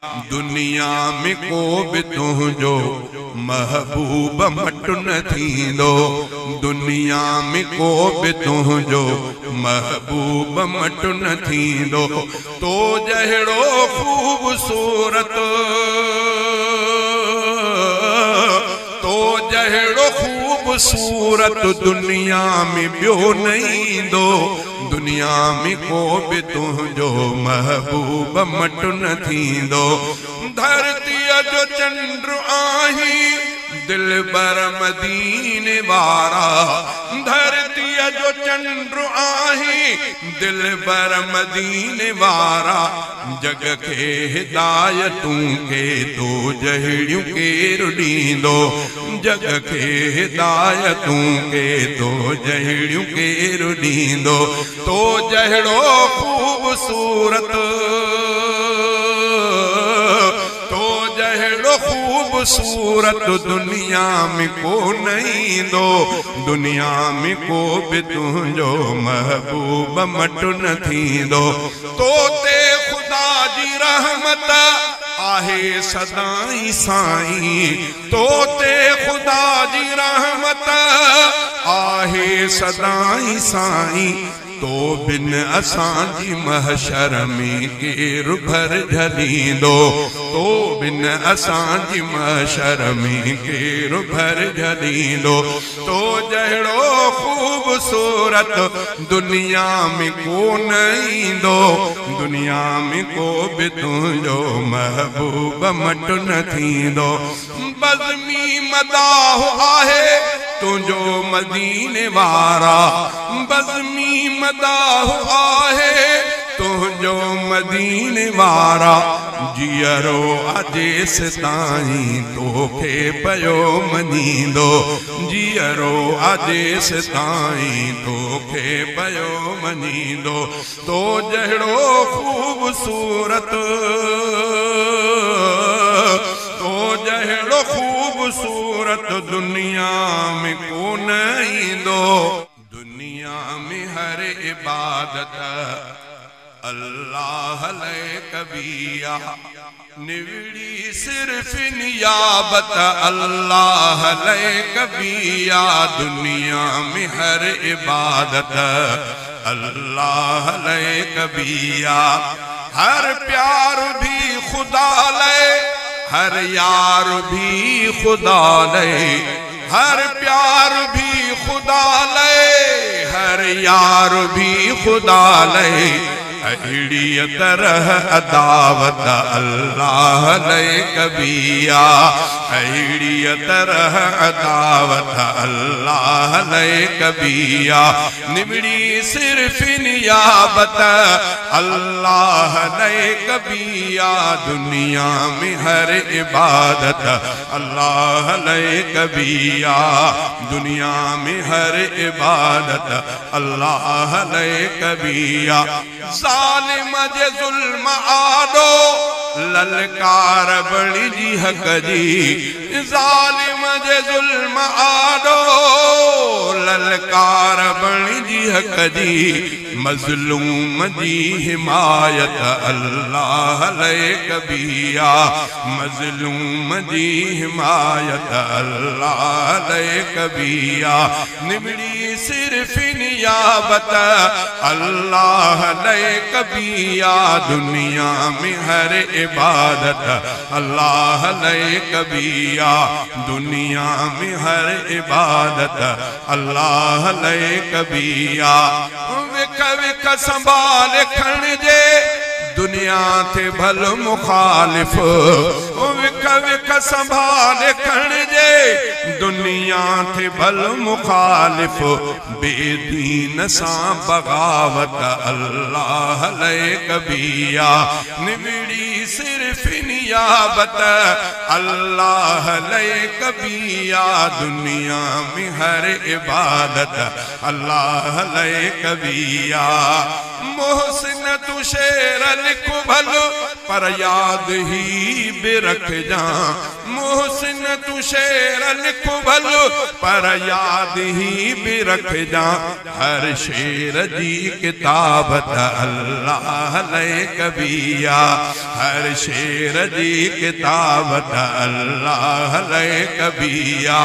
दुनिया में को भी तुझो महबूब मट न थींदो। दुनिया में को भी तुझो महबूब मट न थींदो। तो जहिड़ो खूबसूरत जहिड़ो खूबसूरत दुनिया में ॿियो नहीं दो। दुनिया में को भी तुझो महबूब मट न थींदो। धरतीअ जो चंद्र आही दिल बर मदीने वारा। धरतीअ जो चंद्र आही दिल बर मदीने वारा। जग के हिदायतूं के तो जहिड़ियूं केरु ॾींदो। जग के हिदायतूं के तो जहिड़ियूं केरु ॾींदो। तो जहिड़ो खूबसूरत खूबसूरत दुनिया में को नहीं दो। दुनिया में को भी तुझो महबूब मट न थींदो। तो ते खुदा जी रहमत आहे सदाई साईं। तो ते खुदा जी रहमत आहे सदाई साईं। तो बिन असांजी महशर में केरु भर झलींदो। तो बिन असांजी महशर में केरु भर झलींदो। तो जहिड़ो खूबसूरत दुनिया में को नहीं दो। दुनिया में को भी तुझो महबूब मट न थींदो। बज़मी मदाह आहे तुझो मदीने वारा। बज़मी मदाह आहे तुझो मदीने वारा। जियरो अजेस ताईं तोखे पयो मञींदो। जियरो अजेस ताईं तोखे पयो मञींदो। तो जहिड़ो खूबसूरत तो जहिड़ो खूबसूरत दुनिया में को नहीं दो। दुनिया में हर इबादत अल्लाह ले कबिया। निवड़ी सिर्फ नियाबत अल्लाह ले कबिया। दुनिया में हर इबादत अल्लाह ले कबिया। हर प्यार भी खुदा ले हर यार भी खुदा ले। हर प्यार भी खुदा ले हर यार भी खुदा ले। अहिड़ी तरह अदावत अल्लाह ले कबिया। अहिड़ी तरह अदावत अल्लाह ले कबिया। निवड़ी सिर्फ नियाबत अल्लाह ले कबिया। दुनिया में हर इबादत अल्लाह ले कबिया। दुनिया में हर इबादत अल्लाह ले कबिया। ज़ालिम जे ज़ुल्म आॾो ललकार बड़ी जी हक जी। ज़ालिम जे ज़ुल्म आॾो ललकार बड़ी जी हक जी। मज़लूम जी हिमायत अल्लाह ले कबिया। मज़लूम जी हिमायत अल्लाह ले कबिया। निवड़ी सिर्फ नियाबत अल्लाह ले कबिया। दुनिया में हर इबादत अल्लाह ले कबिया। दुनिया में हर इबादत अल्लाह ले कबिया। विख विख संभाल खणिजे दुनिया थे भल मुखालिफ। विख विख संभाल खणिजे दुनिया थे भल मुखालिफ। बेदीन सां बगावत अल्लाह ले कबिया। निवड़ी सिर्फ नियाबत अल्लाह ले कबिया। दुनिया में हर इबादत अल्लाह ले कबिया। मोहसिन तू शेर लिख भलो पर याद ही भी रख जा मोहसिन तू शेर लिख भलो पर याद ही भी रख जा हर शेर जी किताबत अल्लाह ले कबिया हर शेर जी किताबत अल्लाह ले कबिया